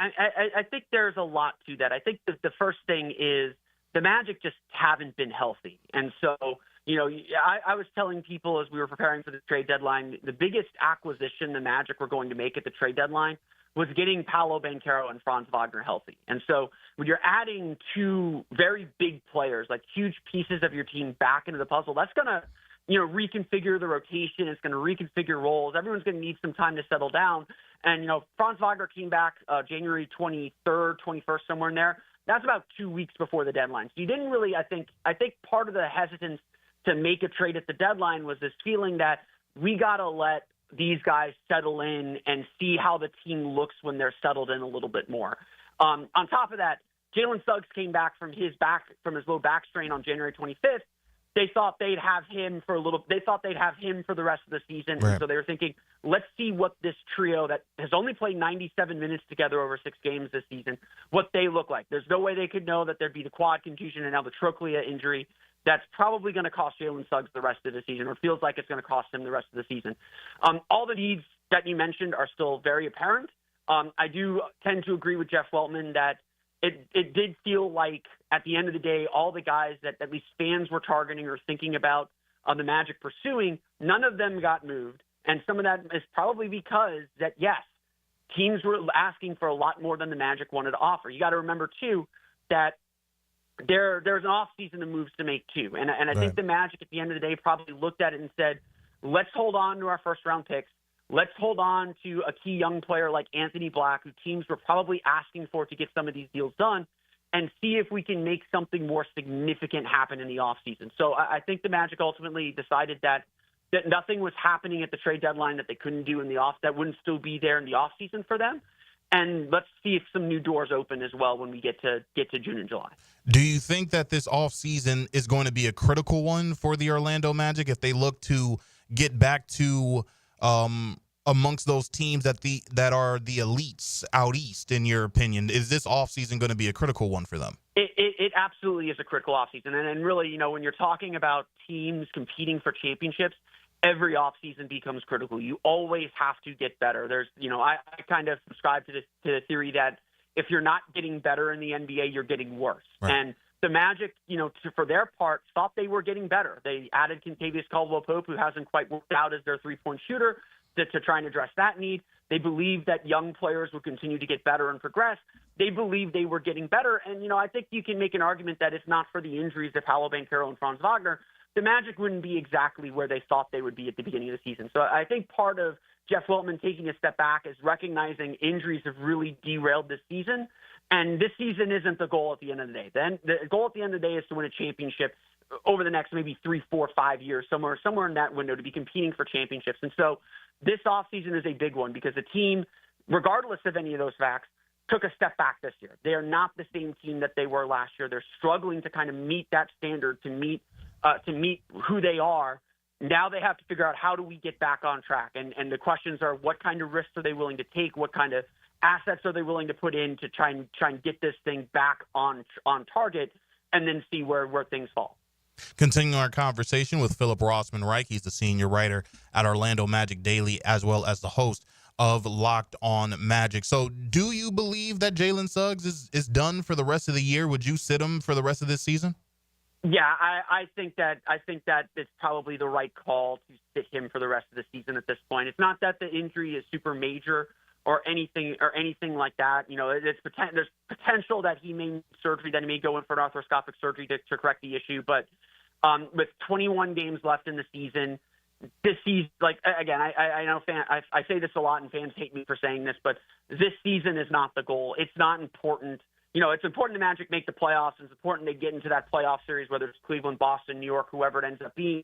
I think there's a lot to that. I think that the first thing is the Magic just haven't been healthy. And so, I was telling people as we were preparing for the trade deadline, the biggest acquisition the Magic were going to make at the trade deadline was getting Paolo Banchero and Franz Wagner healthy. And so when you're adding 2 very big players, like huge pieces of your team back into the puzzle, that's going to, reconfigure the rotation. It's going to reconfigure roles. Everyone's going to need some time to settle down. And, Franz Wagner came back January 23rd, 21st, somewhere in there. That's about 2 weeks before the deadline. So you didn't really, I think part of the hesitance to make a trade at the deadline was this feeling that we got to let these guys settle in and see how the team looks when they're settled in a little bit more. On top of that, Jalen Suggs came back from his low back strain on January 25th, they thought they'd have him for the rest of the season. Right. And so they were thinking, let's see what this trio that has only played 97 minutes together over 6 games this season, what they look like. There's no way they could know that there'd be the quad contusion and now the trochlea injury. That's probably going to cost Jalen Suggs the rest of the season, or feels like it's going to cost him the rest of the season. All the needs that you mentioned are still very apparent. I do tend to agree with Jeff Weltman that it did feel like at the end of the day, all the guys that at least fans were targeting or thinking about the Magic pursuing, none of them got moved. And some of that is probably because that, yes, teams were asking for a lot more than the Magic wanted to offer. You got to remember, too, that there's an offseason of moves to make, too. And I think the Magic at the end of the day probably looked at it and said, let's hold on to our first-round picks. Let's hold on to a key young player like Anthony Black, who teams were probably asking for to get some of these deals done, and see if we can make something more significant happen in the offseason. So I think the Magic ultimately decided that nothing was happening at the trade deadline that they couldn't do in the that wouldn't still be there in the offseason for them. And let's see if some new doors open as well when we get to June and July. Do you think that this offseason is going to be a critical one for the Orlando Magic if they look to get back to amongst those teams that are the elites out east, in your opinion? Is this offseason going to be a critical one for them? It absolutely is a critical offseason. And really, when you're talking about teams competing for championships, every offseason becomes critical. You always have to get better. There's, I kind of subscribe to the theory that if you're not getting better in the NBA, you're getting worse. Right. And the Magic, for their part, thought they were getting better. They added Kentavious Caldwell-Pope, who hasn't quite worked out as their three-point shooter, to try and address that need. They believed that young players would continue to get better and progress. They believed they were getting better. And, I think you can make an argument that if not for the injuries of Paolo Banchero and Franz Wagner, the Magic wouldn't be exactly where they thought they would be at the beginning of the season. So I think part of Jeff Weltman taking a step back is recognizing injuries have really derailed this season. And this season isn't the goal at the end of the day. Then the goal at the end of the day is to win a championship over the next maybe 3, 4, 5 years, somewhere in that window, to be competing for championships. And so this offseason is a big one because the team, regardless of any of those facts, took a step back this year. They are not the same team that they were last year. They're struggling to kind of meet that standard, to meet who they are. Now they have to figure out, how do we get back on track? And the questions are, what kind of risks are they willing to take? What kind of assets are they willing to put in to try and get this thing back on target, and then see where things fall? Continuing our conversation with Philip Rossman-Reich. He's the senior writer at Orlando Magic Daily, as well as the host of Locked On Magic. So do you believe that Jalen Suggs is done for the rest of the year? Would you sit him for the rest of this season? Yeah, I think that it's probably the right call to sit him for the rest of the season at this point. It's not that the injury is super major or anything like that. There's potential that he may need surgery, that he may go in for an arthroscopic surgery to correct the issue. But with 21 games left in the season, this season, again, I know I say this a lot, and fans hate me for saying this, but this season is not the goal. It's not important. It's important the Magic make the playoffs. It's important they get into that playoff series, whether it's Cleveland, Boston, New York, whoever it ends up being.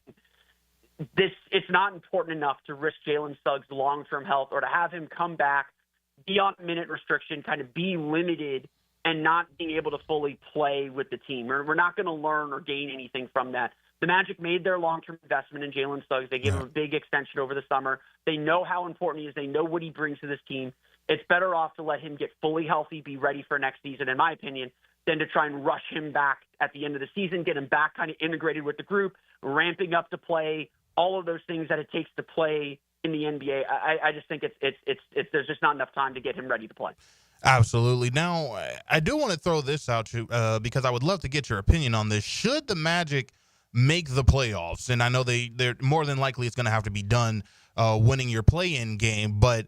It's not important enough to risk Jalen Suggs' long-term health, or to have him come back, be on minute restriction, kind of be limited, and not being able to fully play with the team. We're not going to learn or gain anything from that. The Magic made their long-term investment in Jalen Suggs. They gave him a big extension over the summer. They know how important he is. They know what he brings to this team. It's better off to let him get fully healthy, be ready for next season, in my opinion, than to try and rush him back at the end of the season, get him back kind of integrated with the group, ramping up to play, all of those things that it takes to play in the NBA. I just think there's just not enough time to get him ready to play. Absolutely. Now, I do want to throw this out to because I would love to get your opinion on this. Should the Magic make the playoffs, and I know they're more than likely it's going to have to be done winning your play-in game, but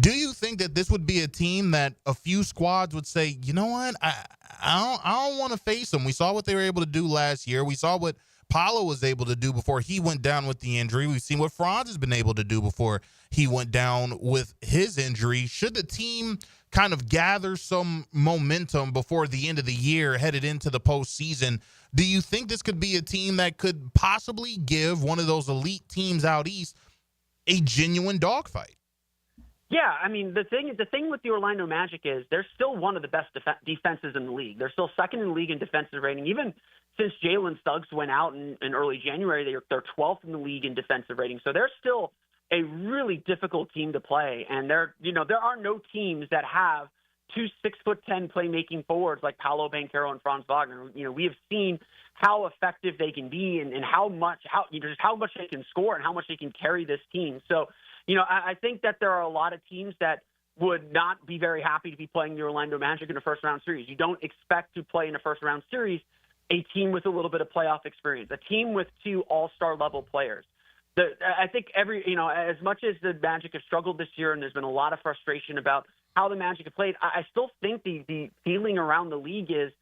do you think that this would be a team that a few squads would say, you know what, I don't want to face them? We saw what they were able to do last year. We saw what Paolo was able to do before he went down with the injury. We've seen what Franz has been able to do before he went down with his injury. Should the team kind of gather some momentum before the end of the year, headed into the postseason, do you think this could be a team that could possibly give one of those elite teams out east a genuine dogfight? Yeah, I mean, the thing with the Orlando Magic is they're still one of the best defenses in the league. They're still second in the league in defensive rating. Even since Jalen Suggs went out in early January, they're 12th in the league in defensive rating. So they're still a really difficult team to play. And there are no teams that have two 6'10" playmaking forwards like Paolo Banchero and Franz Wagner. We have seen how effective they can be and how much they can score and how much they can carry this team. So, I think that there are a lot of teams that would not be very happy to be playing the Orlando Magic in a first-round series. You don't expect to play in a first-round series a team with a little bit of playoff experience, a team with two all-star level players. I think as much as the Magic have struggled this year and there's been a lot of frustration about how the Magic have played, I still think the feeling around the league is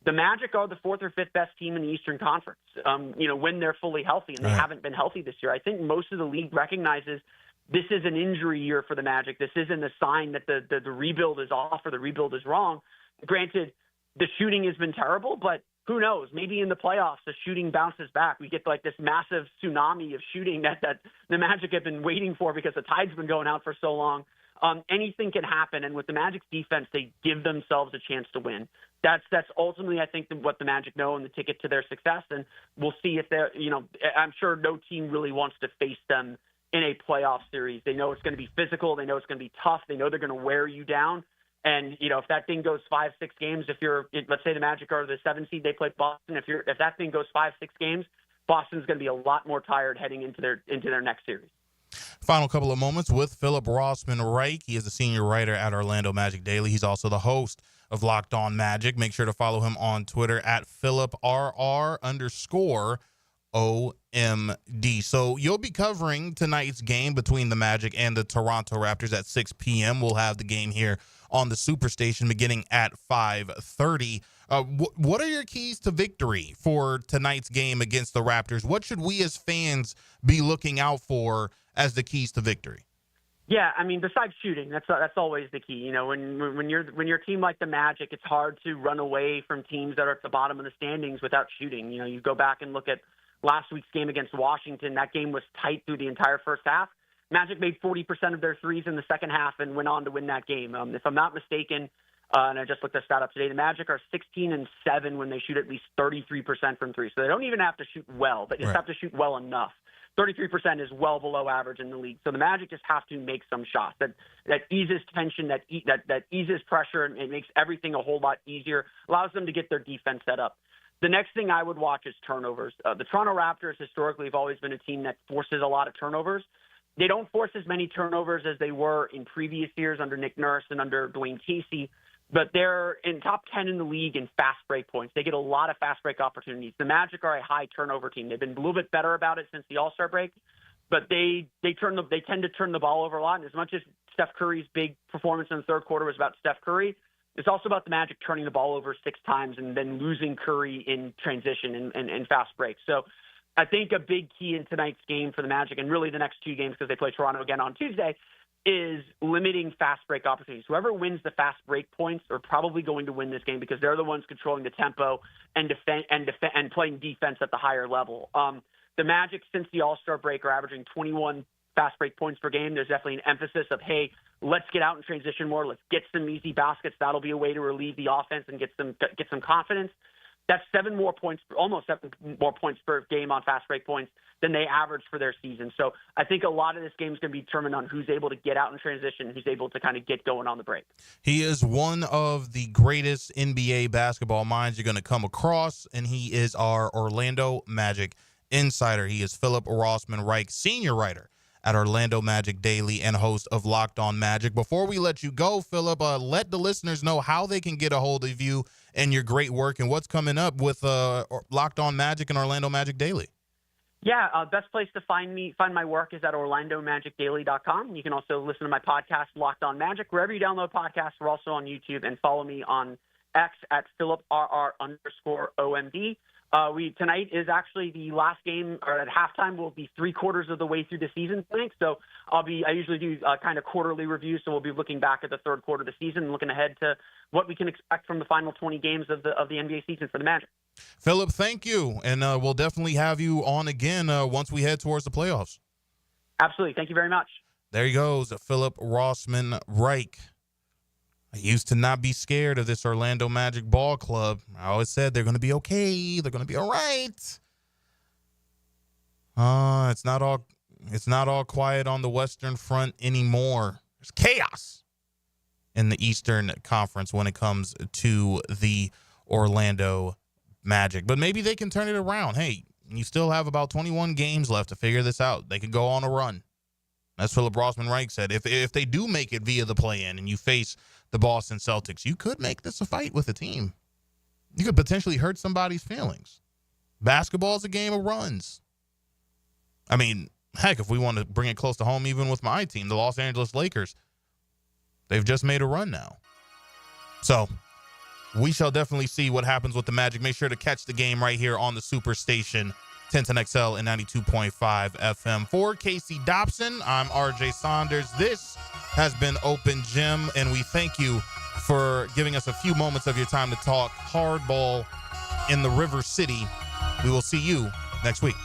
the Magic are the fourth or fifth best team in the Eastern Conference, when they're fully healthy, and they haven't been healthy this year. I think most of the league recognizes this is an injury year for the Magic. This isn't a sign that the rebuild is off or the rebuild is wrong. Granted, the shooting has been terrible, but who knows? Maybe in the playoffs, the shooting bounces back. We get like this massive tsunami of shooting that the Magic have been waiting for because the tide's been going out for so long. Anything can happen, and with the Magic's defense, they give themselves a chance to win. That's ultimately, I think, what the Magic know and the ticket to their success. And we'll see if they're, I'm sure no team really wants to face them in a playoff series. They know it's going to be physical. They know it's going to be tough. They know they're going to wear you down. And, if that thing goes 5-6 games, let's say the Magic are the 7 seed, they play Boston. If that thing goes 5-6 games, Boston's going to be a lot more tired heading into their next series. Final couple of moments with Philip Rossman Reich. He is the senior writer at Orlando Magic Daily. He's also the host of Locked On Magic. Make sure to follow him on Twitter at PhilipRR_OMD. So you'll be covering tonight's game between the Magic and the Toronto Raptors at 6 p.m. We'll have the game here on the Superstation beginning at 5:30. What are your keys to victory for tonight's game against the Raptors? What should we as fans be looking out for as the keys to victory? Yeah, I mean, besides shooting, that's always the key. When you're a team like the Magic, it's hard to run away from teams that are at the bottom of the standings without shooting. You go back and look at last week's game against Washington. That game was tight through the entire first half. Magic made 40% of their threes in the second half and went on to win that game. If I'm not mistaken, and I just looked that stat up today, the Magic are 16-7 when they shoot at least 33% from three. So they don't even have to shoot well, but just have to shoot well enough. 33% is well below average in the league. So the Magic just have to make some shots that eases tension, that eases pressure, and it makes everything a whole lot easier, allows them to get their defense set up. The next thing I would watch is turnovers. The Toronto Raptors historically have always been a team that forces a lot of turnovers. They don't force as many turnovers as they were in previous years under Nick Nurse and under Dwayne Casey, but they're in top 10 in the league in fast break points. They get a lot of fast break opportunities. The Magic are a high turnover team. They've been a little bit better about it since the All-Star break, but they tend to turn the ball over a lot. And as much as Steph Curry's big performance in the third quarter was about Steph Curry, it's also about the Magic turning the ball over 6 times and then losing Curry in transition and fast breaks. So I think a big key in tonight's game for the Magic, and really the next 2 games because they play Toronto again on Tuesday, is limiting fast break opportunities. Whoever wins the fast break points are probably going to win this game because they're the ones controlling the tempo and playing defense at the higher level. The Magic, since the All-Star break, are averaging 21 fast break points per game. There's definitely an emphasis of, hey, let's get out and transition more. Let's get some easy baskets. That'll be a way to relieve the offense and get some confidence. That's almost 7 more points per game on fast break points than they average for their season. So I think a lot of this game is going to be determined on who's able to get out in transition, who's able to kind of get going on the break. He is one of the greatest NBA basketball minds you're going to come across, and he is our Orlando Magic insider. He is Philip Rossman Reich, senior writer at Orlando Magic Daily and host of Locked On Magic. Before we let you go, Philip, let the listeners know how they can get a hold of you and your great work and what's coming up with Locked On Magic and Orlando Magic Daily. Yeah, best place to find my work is at OrlandoMagicDaily.com. You can also listen to my podcast, Locked On Magic, wherever you download podcasts. We're also on YouTube, and follow me on X at PhilipRR_OMD. Tonight is actually the last game, or at halftime. We'll be 3/4 of the way through the season tonight. So I usually do kind of quarterly reviews. So we'll be looking back at the third quarter of the season and looking ahead to what we can expect from the final 20 games of the NBA season for the Magic. Philip, thank you. And we'll definitely have you on again once we head towards the playoffs. Absolutely. Thank you very much. there he goes, Philip Rossman Reich. I used to not be scared of this Orlando Magic ball club. I always said they're going to be okay. They're going to be all right. It's not all quiet on the Western Front anymore. There's chaos in the Eastern Conference when it comes to the Orlando Magic. But maybe they can turn it around. Hey, you still have about 21 games left to figure this out. They could go on a run. As Philip Rossman Reich said, if they do make it via the play-in and you face the Boston Celtics, you could make this a fight with the team. You could potentially hurt somebody's feelings. Basketball is a game of runs. I mean, heck, if we want to bring it close to home, even with my team, the Los Angeles Lakers, they've just made a run now. So we shall definitely see what happens with the Magic. Make sure to catch the game right here on the Superstation, 1010XL and 92.5 FM. For Casey Dobson, I'm RJ Saunders. This has been Open Gym, and we thank you for giving us a few moments of your time to talk hardball in the River City. We will see you next week.